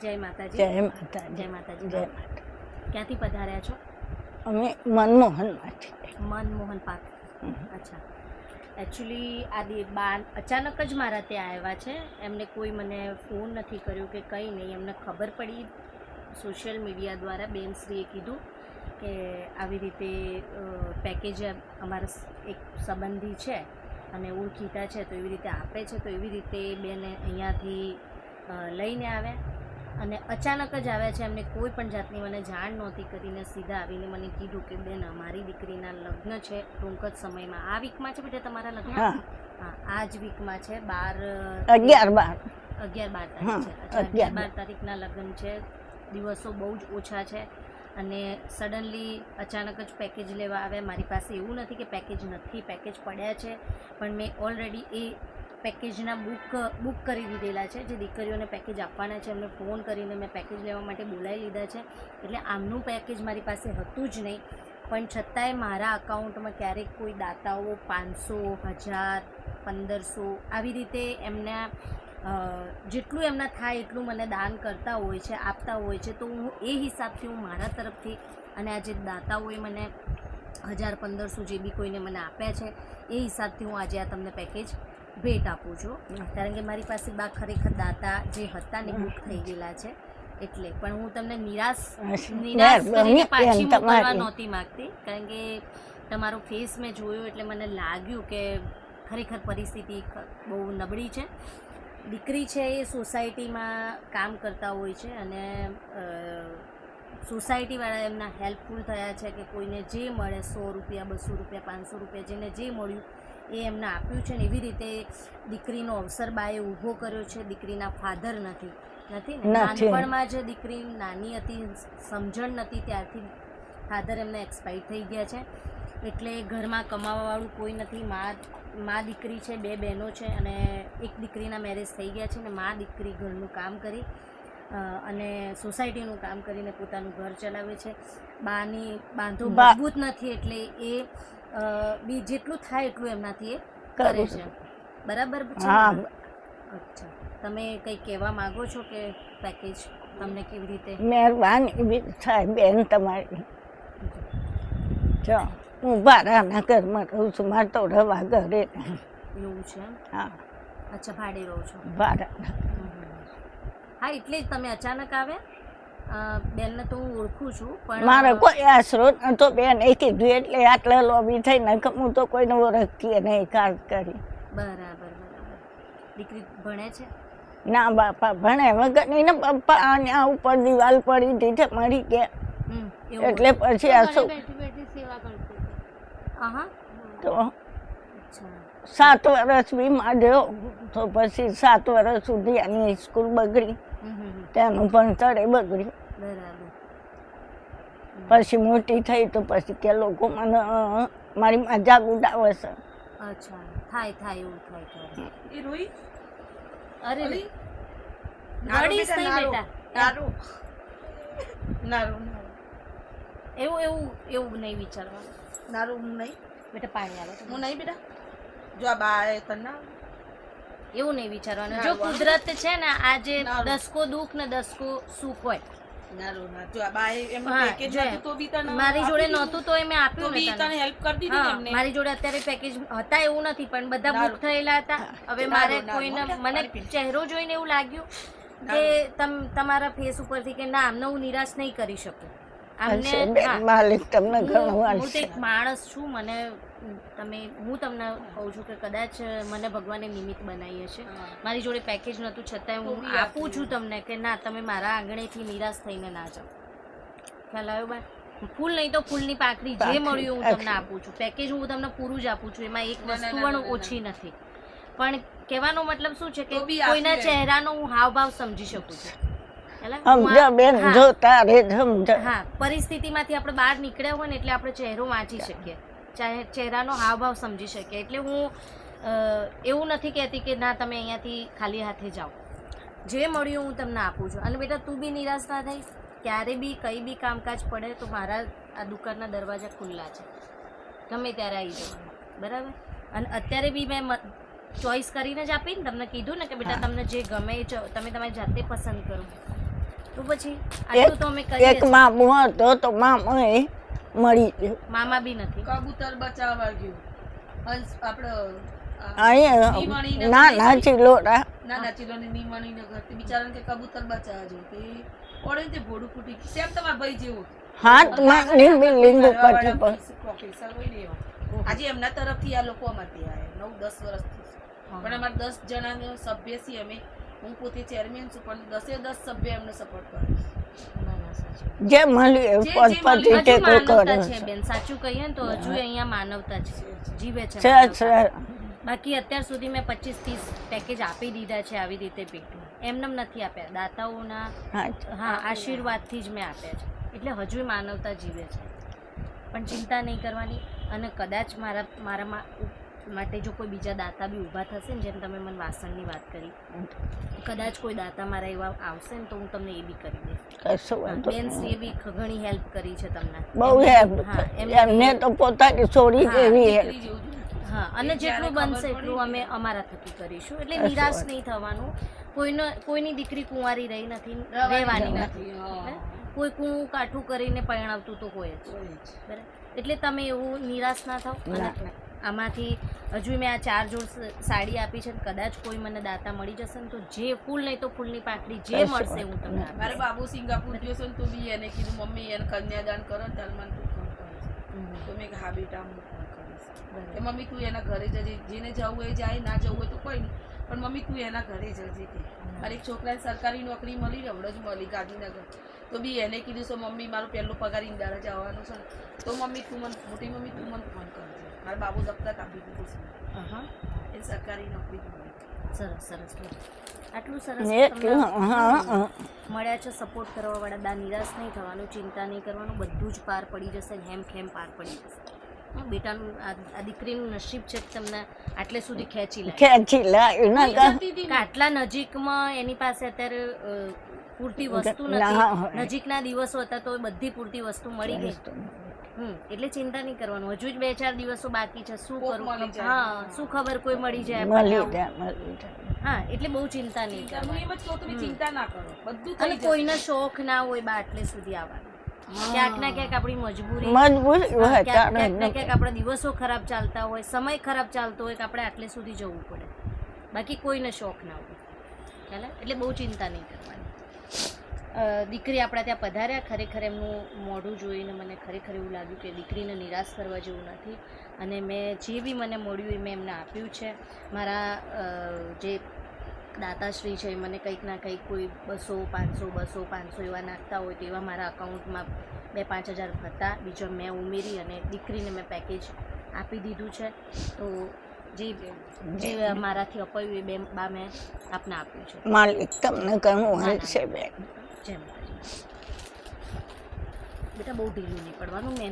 જય માતાજી. જય માતાજી. જય માતાજી. જય માતા. ક્યાંથી પધાર્યા છો? અમે મનમોહનમાંથી. મનમોહન પાર્ક. અચ્છા. એકચ્યુઅલી આ બા અચાનક જ મારા ત્યાં આવ્યા છે. એમને કોઈ મને ફોન નથી કર્યો કે કંઈ નહીં. એમને ખબર પડી સોશિયલ મીડિયા દ્વારા બેનશ્રીએ કીધું કે આવી રીતે પેકેજ અમારા એક સંબંધી છે અને ઓળખીતા છે તો એવી રીતે આપે છે, તો એવી રીતે બેને અહીંયાથી લઈને આવ્યા અને અચાનક જ આવ્યા છે. એમને કોઈ પણ જાતની મને જાણ નહોતી કરીને સીધા આવીને મને કીધું કે બેન અમારી દીકરીના લગ્ન છે ટૂંક જ સમયમાં. આ વીકમાં છે બેટા તમારા લગ્ન? હા, આ જ વીકમાં છે. 11-12 તારીખ છે. અચ્છા, 11-12 તારીખના લગ્ન છે. દિવસો બહુ જ ઓછા છે અને સડનલી અચાનક જ પેકેજ લેવા આવ્યા. મારી પાસે એવું નથી કે પેકેજ નથી, પેકેજ પડ્યા છે, પણ મેં ઓલરેડી એ પેકેજના બુક કરી દીધેલા છે. જે દીકરીઓને પેકેજ આપવાના છે એમને ફોન કરીને મેં પેકેજ લેવા માટે બોલાવી લીધા છે. એટલે આમનું પેકેજ મારી પાસે હતું જ નહીં, પણ છતાંય મારા અકાઉન્ટમાં ક્યારેક કોઈ દાતાઓ 500, 1000, 1500 આવી રીતે એમના જેટલું એમના થાય એટલું મને દાન કરતા હોય છે, આપતા હોય છે. તો હું એ હિસાબથી હું મારા તરફથી અને આ જે દાતાઓએ મને 1000-1500 જે બી કોઈને મને આપ્યા છે એ હિસાબથી હું આજે આ તમને પેકેજ ભેટ આપું છું. કારણ કે મારી પાસે ખરેખર દાતા જે હતા ને બુક થઈ ગયેલા છે એટલે. પણ હું તમને નિરાશ કરીને પાછી મોકલવા નહોતી માગતી, કારણ કે તમારો ફેસ મેં જોયો એટલે મને લાગ્યું કે ખરેખર પરિસ્થિતિ બહુ નબળી છે. દીકરી છે એ સોસાયટીમાં કામ કરતા હોય છે અને સોસાયટીવાળા એમના હેલ્પફુલ થયા છે કે કોઈને જે મળે 100 રૂપિયા, 200 રૂપિયા, 500 રૂપિયા જેને જે મળ્યું એ એમને આપ્યું છે ને એવી રીતે દીકરીનો અવસર બાએ ઊભો કર્યો છે. દીકરીના ફાધર નથી ને નાનપણમાં જ દીકરી નાની હતી, સમજણ નથી ત્યારથી ફાધર એમને એક્સપાયર થઈ ગયા છે. એટલે ઘરમાં કમાવાવાળું કોઈ નથી. મા દીકરી છે, 2 બહેનો છે અને એક દીકરીના મેરેજ થઈ ગયા છે ને મા દીકરી ઘરનું કામ કરી અને સોસાયટીનું કામ કરીને પોતાનું ઘર ચલાવે છે. બાની બાંધો મજબૂત નથી એટલે એ બી જેટલું થાય એટલું એમનાથી એ કરે છે. બરાબર છે? અચ્છા, તમે કંઈ કહેવા માગો છો કે પેકેજ તમને કેવી રીતે? મહેરબાની થાય બેન તમારી. જો હું ભાડાના ઘરમાં રહું છું, મારે તો રવા ઘરે. એવું છે? હા. અચ્છા, ભાડે રહો છો? ભાડા. હા, એટલે જ તમે અચાનક આવ્યા. બેનને તો હું ઓળખું છું પણ મારે કોઈ આશરો નતો બેન એ કીધું એટલે આટલા લોબી થઈને હું તો કોઈને ઓળખીએ નહીં ખાસ કરી. બરાબર. દીકરી ભણે છે? ના બાપા ભણે વગર ને પપ્પા અહીંયા ઉપર દિવાલ પડી દીધે મરી ગયા એટલે પછી આ શું તો 7 વર્ષ બીમાર રહ્યો તો પછી 7 વર્ષ સુધી આની સ્કૂલ બગડી, ત્યાંનું ભણતર બગડ્યું. પછી મોટી થઈ તો પછી કે લોકો મને મારી મજાક ઉડાવે છે. અચ્છા, થાય એવું થાય. એ રોઈ અરે રડીશ નહીં બેટા. એવું નહીં વિચારવાનું. નારું નહીં બેટા પાણી આવે હું નહીં બેટા. જો આ બા તને એવું નહીં વિચારવાનું. જો કુદરત છે ને આજે દસકો દુઃખ ને દસકો સુખ હોય. મારી જોડે નહોતું તો મેં આપ્યું ને તને હેલ્પ કરી દીધી. મારી જોડે અત્યારે પેકેજ હતા એવું નથી પણ બધા બુક થયેલા હતા. હવે મારે કોઈને મને ચહેરો જોઈને એવું લાગ્યું કે તમારા ફેસ ઉપરથી કે ના આમને હું નિરાશ નહીં કરી શકું. આમને હું તો એક માણસ છું. મને હું તમને કહું છું કે કદાચ મને ભગવાને નિમિત્ત બનાવી હશે. મારી જોડે પેકેજ નહોતું છતાંય હું આપું છું તમને કે ના તમે મારા આંગણેથી નિરાશ થઈને ના જાઓ. ખ્યાલ આવ્યો બા? ફૂલ નહીં તો ફૂલની પાંખડી જે મળ્યું હું તમને આપું છું. પેકેજ હું તમને પૂરું જ આપું છું, એમાં એક વસ્તુ પણ ઓછી નથી. પણ કહેવાનો મતલબ શું છે કે કોઈના ચહેરાનો હું હાવભાવ સમજી શકું છું. હા, પરિસ્થિતિમાંથી આપણે બહાર નીકળ્યા હોય ને એટલે આપણે ચહેરો વાંચી શકીએ, ચહેરાનો હાવભાવ સમજી શકીએ. એટલે હું એવું નથી કહેતી કે ના તમે અહીંયાથી ખાલી હાથે જાઓ. જે મળ્યું હું તમને આપું છું. અને બેટા તું બી નિરાશ ના થઈ. ક્યારે બી કંઈ બી કામકાજ પડે તો મારા આ દુકાનના દરવાજા ખુલ્લા છે, ગમે ત્યારે આવી જવાનું. બરાબર? અને અત્યારે બી મેં ચોઈસ કરીને જ આપીને તમને કીધું ને કે બેટા તમને જે ગમે તમે તમારી જાતે પસંદ કરો. તો પછી આટલું તો અમે કરીએ એક જ. મામો હતો તો મામો એ મળી ગયો મામા બી નથી. કબૂતર બચાવવા ગયું હંસ આપણે અહીંયા નાના ચિલોરા નાના ચીલોની નીમણીને ઘરથી બિચારાને કે કબૂતર બચાવવા જો તે ઓળે તે ભોડું ફૂટી ગયું. સેમ તમારા ભાઈ જેવો હાથમાંની બિલ્ડિંગ ઉપરથી પણ પ્રોફેસર હોય ને એવા. આજે એમના તરફથી આ લોકો અમારથી આવ્યા 9-10 વર્ષથી પણ અમારે 10 જણાનો સભ્ય છીએ અમે. હું પોતે ચેરમેન છું પણ 10 સભ્ય એમને સપોર્ટ કરે છે. ના, ના, સાચું. જે મળ્યું એ પદ હજુ ટેકો માનવતા કરે છે બેન, સાચું કહીએ ને તો હજુ અહીંયા માનવતા છે, જીવે છે છે માનવતા. છે બાકી અત્યાર સુધી મેં 25-30 પેકેજ આપી દીધા છે આવી રીતે પેટમાં. એમને નથી આપ્યા, દાતાઓના હા આશીર્વાદથી જ મેં આપ્યા છે. એટલે હજુ માનવતા જીવે છે. પણ ચિંતા નહીં કરવાની. અને કદાચ મારા માટે જો કોઈ બીજા દાતા બી ઊભા થશે ને, જેમ તમે મને વાસણની વાત કરી, કદાચ કોઈ દાતા મારા એવા આવશે ને તો હું તમને એ બી કરી દઈશ. કશું વાંધો બેન શ્રીએ બી ઘણી હેલ્પ કરી છે તમને. બહુ હા, એમને તો પોતાની છોડી હા, જેવી દીકરી જેવું જ. હા, અને જેટલું બનશે એટલું અમે અમારા થકી કરીશું. એટલે નિરાશ નહીં થવાનું. કોઈની દીકરી કુંવારી રહી નથી, રહેવાની નથી. હા. કોઈ કું કાઠું કરીને પરણાવતું તો હોય જ. બરાબર. એટલે તમે એવું નિરાશ ના થાવ. અને આમાંથી હજુ મેં આ 4 જોડ સાડી આપી છે. કદાચ કોઈ મને દાતા મળી જશે ને તો જે ફૂલ નહીં તો ફૂલની પાંખડી જે મળશે હું તમને મારે આપીશ. બાબુ સિંગાપુર ગયો છે ને તો બી એને કીધું મમ્મી એને કન્યાદાન કરો ને ત્યારે મને તું ફોન કરીશ. તો મેં હા બેટા હું ફોન કરીશ. કે મમ્મી તું એના ઘરે જજે, જેને જવું એ જાય, ના જવું હોય તો કોઈ નહીં, પણ મમ્મી તું એના ઘરે જજે કે મારે એક છોકરાને સરકારી નોકરી મળી, હમણાં જ મળી ગાંધીનગર. તો બી એને કીધું છે મમ્મી મારો પહેલો પગાર ઈંડાળા જવાનું છે ને તો મમ્મી તું મને મોટી મમ્મી તું મને ફોન કરજે. મારા બાબુ દફતર આપી દીધું છે. હા, એ સરકારી નોકરી મળી. સરસ સરસ. આટલું સરસ એટલું તમને હા મળ્યા છે સપોર્ટ કરવા વાળા. દા નિરાશ નહીં થવાનું, ચિંતા નહીં કરવાનું. બધું જ પાર પડી જશે, હેમ ખેમ પાર પડી જશે. બેટાનું આ દીકરીનું નસીબ છે કે તમને આટલે સુધી ખેંચી લે. ખેંચી લાવી ના કે આટલા નજીકમાં એની પાસે અત્યારે પૂરતી વસ્તુ ના નથી. હોય. નજીકના દિવસો હતા તો બધી પૂરતી વસ્તુ મળી ગઈ. એટલે ચિંતા નહીં કરવાનું. હજુ જ 2-4 દિવસો બાકી છે. શું કોક કરું? મળી જાય. હા, શું ખબર કોઈ મળી જાય. મળી પણ જાય મળી જાય હા, એટલે બહુ ચિંતા નહીં હું કરવાની. એમ જ કહું તમે ચિંતા ના કરો, બધું અને થઈ જશે. કોઈનો શોખ ના હોય બા આટલે સુધી આવવાનો. ક્યાંક ના ક્યાંક આપણી મજબૂરી, મજબૂરી હા, હોય ક્યાંક ના તારે ક્યાંક આપણા દિવસો ખરાબ ચાલતા હોય, સમય ખરાબ ચાલતો હોય કે આપણે આટલે સુધી જવું પડે. બાકી કોઈને શોખ ના હોય. ખ્યાલ આવે? એટલે બહુ ચિંતા નહીં કરવાની. દીકરી આપણા ત્યાં પધાર્યા. ખરેખર એમનું મોઢું જોઈને મને ખરેખર એવું લાગ્યું કે દીકરીને નિરાશ કરવા જેવું નથી. અને મેં જે બી મને મળ્યું એ મેં એમને આપ્યું છે. મારા જે દાતાશ્રી છે એ મને કંઈક ના કંઈક કોઈ 200-500 એવા નાખતા હોય તો એવા મારા અકાઉન્ટમાં 2-5 હજાર હતા. બીજો મેં ઉમેરી અને દીકરીને મેં પેકેજ આપી દીધું છે. તો જે મારાથી અપાયું એ બે બા મેં આપને આપ્યું છે. માલિક તમને કહું હશે બેન. જય માતાજી. બેટા બહુ ઢીલું નહીં પડવાનું. મેં